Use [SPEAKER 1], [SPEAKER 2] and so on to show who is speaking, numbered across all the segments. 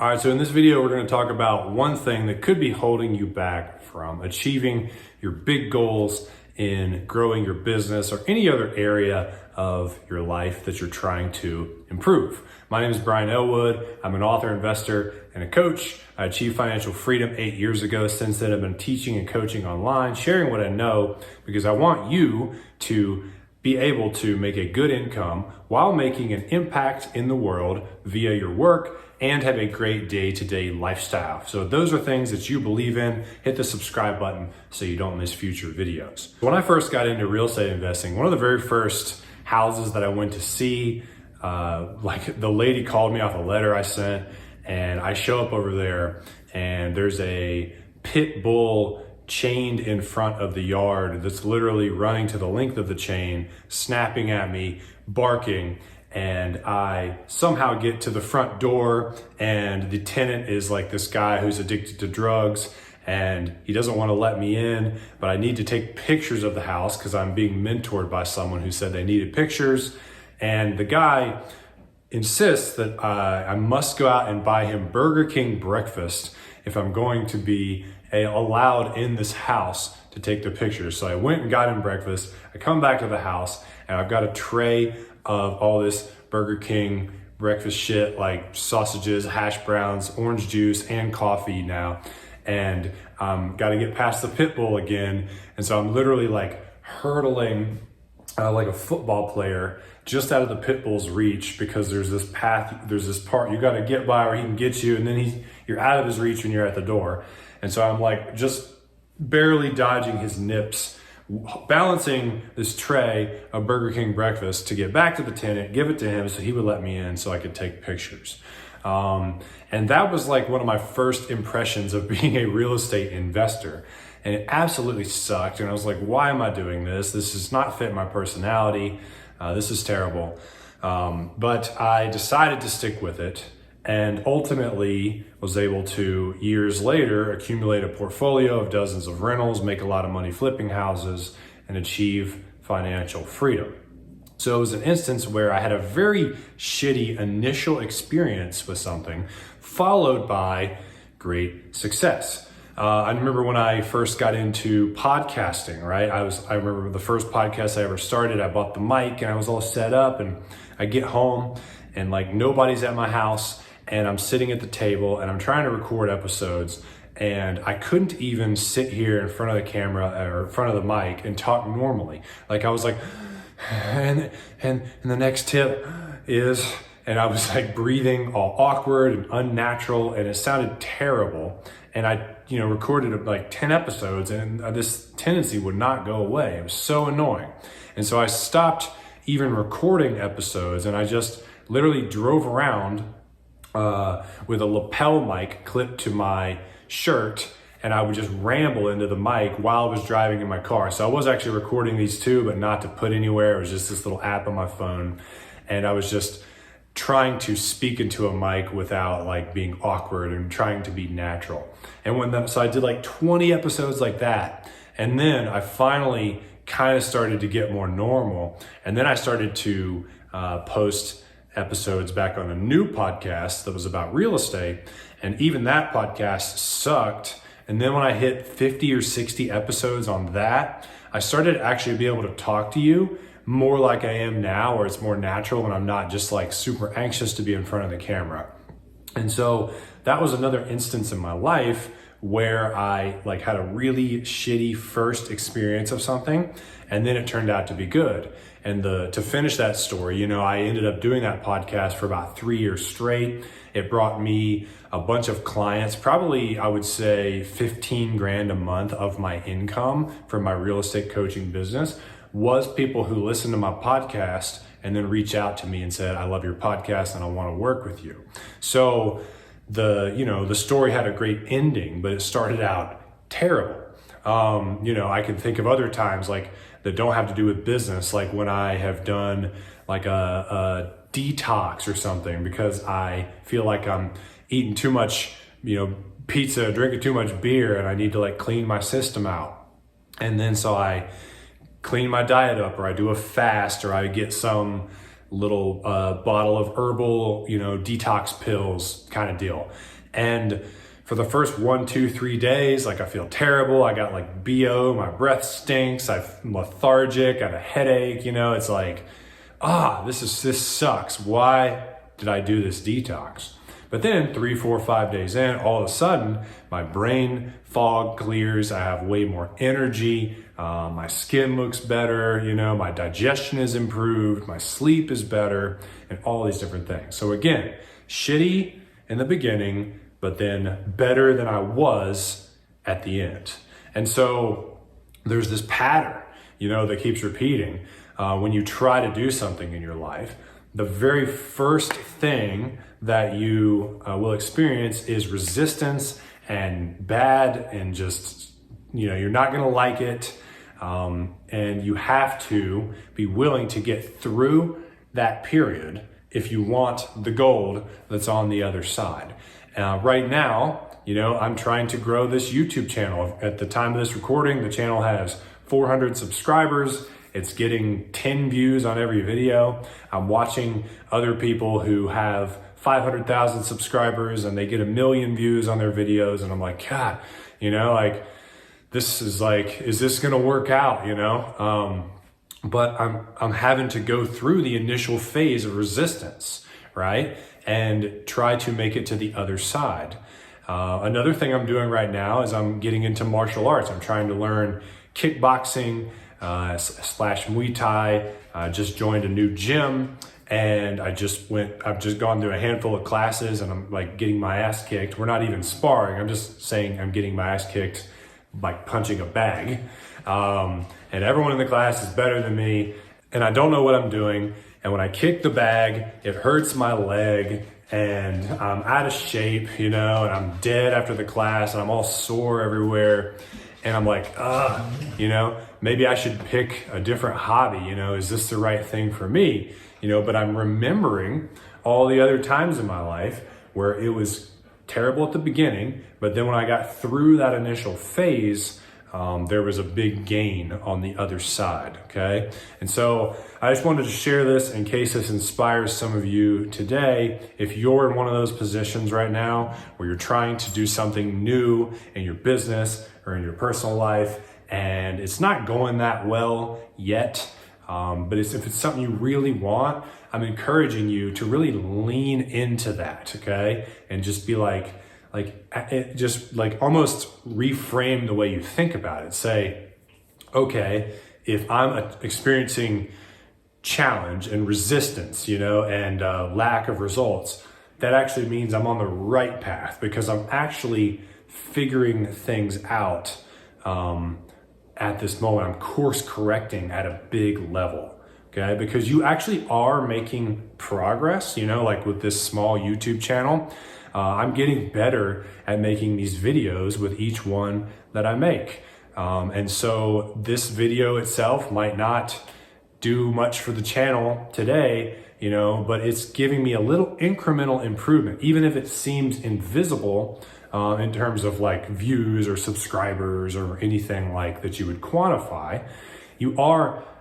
[SPEAKER 1] All right, so in this video, we're going to talk about one thing that could be holding you back from achieving your big goals in growing your business or any other area of your life that you're trying to improve. My name is Brian Elwood. I'm an author, investor, and a coach. I achieved financial freedom 8 years ago. Since then, I've been teaching and coaching online, sharing what I know because I want you to be able to make a good income while making an impact in the world via your work and have a great day-to-day lifestyle. So those are things that you believe in. Hit the subscribe button so you don't miss future videos. When I first got into real estate investing, one of the very first houses that I went to see, like the lady called me off a letter I sent, and I show up over there and there's a pit bull chained in front of the yard that's literally running to the length of the chain, snapping at me, barking, and I somehow get to the front door and the tenant is like this guy who's addicted to drugs and he doesn't want to let me in, but I need to take pictures of the house because I'm being mentored by someone who said they needed pictures, and the guy insists that I must go out and buy him Burger King breakfast if I'm going to be allowed in this house to take the pictures. So I went and got him breakfast. I come back to the house and I've got a tray of all this Burger King breakfast shit like sausages, hash browns, orange juice, and coffee now. And got to get past the pit bull again. And so I'm literally like hurtling like a football player just out of the pit bull's reach because there's this path, there's this part you got to get by where he can get you, and then you're out of his reach when you're at the door. And so I'm like just barely dodging his nips, balancing this tray of Burger King breakfast to get back to the tenant, give it to him so he would let me in so I could take pictures. And that was like one of my first impressions of being a real estate investor. And it absolutely sucked. And I was like, why am I doing this? This does not fit my personality. This is terrible. But I decided to stick with it and ultimately was able to, years later, accumulate a portfolio of dozens of rentals, make a lot of money flipping houses, and achieve financial freedom. So it was an instance where I had a very shitty initial experience with something, followed by great success. I remember when I first got into podcasting, right? I remember the first podcast I ever started, I bought the mic and I was all set up, and I get home and like nobody's at my house and I'm sitting at the table and I'm trying to record episodes, and I couldn't even sit here in front of the camera or in front of the mic and talk normally. Like I was like, and the next tip is, and I was like breathing all awkward and unnatural, and it sounded terrible. And I, recorded like 10 episodes, and this tendency would not go away. It was so annoying. And so I stopped even recording episodes, and I just literally drove around with a lapel mic clipped to my shirt, and I would just ramble into the mic while I was driving in my car. So I was actually recording these too, but not to put anywhere. It was just this little app on my phone, and I was just trying to speak into a mic without like being awkward and trying to be natural. And so I did like 20 episodes like that. And then I finally kind of started to get more normal. And then I started to post episodes back on a new podcast that was about real estate. And even that podcast sucked. And then when I hit 50 or 60 episodes on that, I started to actually be able to talk to you more like I am now, where it's more natural and I'm not just like super anxious to be in front of the camera. And so that was another instance in my life where I like had a really shitty first experience of something, and then it turned out to be good. And to finish that story, I ended up doing that podcast for about 3 years straight. It brought me a bunch of clients, probably I would say 15 grand a month of my income from my real estate coaching business was people who listened to my podcast and then reach out to me and said, I love your podcast and I want to work with you. So the story had a great ending, but it started out terrible. I can think of other times like that don't have to do with business, like when I have done like a detox or something because I feel like I'm eating too much, pizza, drinking too much beer, and I need to like clean my system out. And then so I clean my diet up, or I do a fast, or I get some little bottle of herbal, detox pills kind of deal. And for the first 1, 2, 3 days, like I feel terrible. I got like BO, my breath stinks. I'm lethargic, I have a headache, it's like, this sucks. Why did I do this detox? But then 3, 4, 5 days in, all of a sudden, my brain fog clears. I have way more energy. My skin looks better. My digestion is improved. My sleep is better, and all these different things. So again, shitty in the beginning, but then better than I was at the end. And so there's this pattern, that keeps repeating. When you try to do something in your life, the very first thing that you will experience is resistance and bad and just, you're not going to like it. And you have to be willing to get through that period if you want the gold that's on the other side. Right now, I'm trying to grow this YouTube channel. At the time of this recording, the channel has 400 subscribers. It's getting 10 views on every video. I'm watching other people who have 500,000 subscribers and they get 1 million views on their videos. And I'm like, God, this is like, is this going to work out? But I'm having to go through the initial phase of resistance, right? And try to make it to the other side. Another thing I'm doing right now is I'm getting into martial arts. I'm trying to learn kickboxing, / Muay Thai. I just joined a new gym and I've just gone through a handful of classes and I'm like getting my ass kicked. We're not even sparring. I'm just saying I'm getting my ass kicked by punching a bag. And everyone in the class is better than me and I don't know what I'm doing. And when I kick the bag, it hurts my leg and I'm out of shape, and I'm dead after the class and I'm all sore everywhere. And I'm like, maybe I should pick a different hobby. Is this the right thing for me? But I'm remembering all the other times in my life where it was terrible at the beginning, but then when I got through that initial phase, there was a big gain on the other side, okay? And so I just wanted to share this in case this inspires some of you today. If you're in one of those positions right now where you're trying to do something new in your business or in your personal life and it's not going that well yet, but if it's something you really want, I'm encouraging you to really lean into that, okay? And just be like almost reframe the way you think about it. Say, okay, if I'm experiencing challenge and resistance, and lack of results, that actually means I'm on the right path because I'm actually figuring things out at this moment. I'm course correcting at a big level, okay? Because you actually are making progress, like with this small YouTube channel. I'm getting better at making these videos with each one that I make. And so this video itself might not do much for the channel today, but it's giving me a little incremental improvement, even if it seems invisible in terms of like views or subscribers or anything like that you would quantify.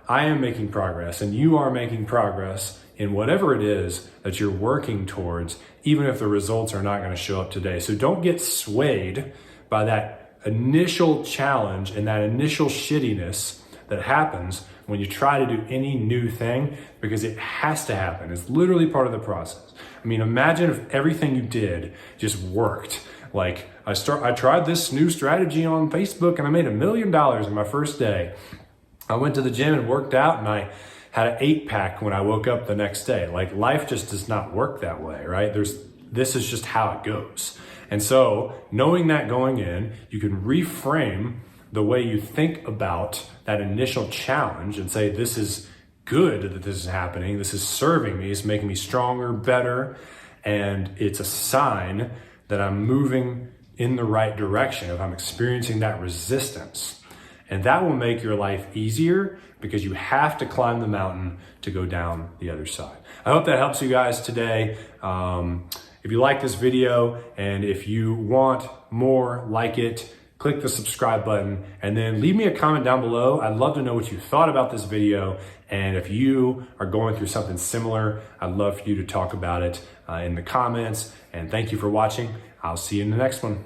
[SPEAKER 1] I am making progress and you are making progress in whatever it is that you're working towards, even if the results are not going to show up today. So don't get swayed by that initial challenge and that initial shittiness that happens when you try to do any new thing, because it has to happen. It's literally part of the process. I mean, imagine if everything you did just worked. Like I tried this new strategy on Facebook and I made $1 million in my first day. I went to the gym and worked out and I had an 8-pack when I woke up the next day. Like life just does not work that way, right? This is just how it goes. And so knowing that going in, you can reframe the way you think about that initial challenge and say, this is good that this is happening. This is serving me. It's making me stronger, better. And it's a sign that I'm moving in the right direction if I'm experiencing that resistance. And that will make your life easier because you have to climb the mountain to go down the other side. I hope that helps you guys today. If you like this video and if you want more like it, click the subscribe button, and then leave me a comment down below. I'd love to know what you thought about this video. And if you are going through something similar, I'd love for you to talk about it in the comments. And thank you for watching. I'll see you in the next one.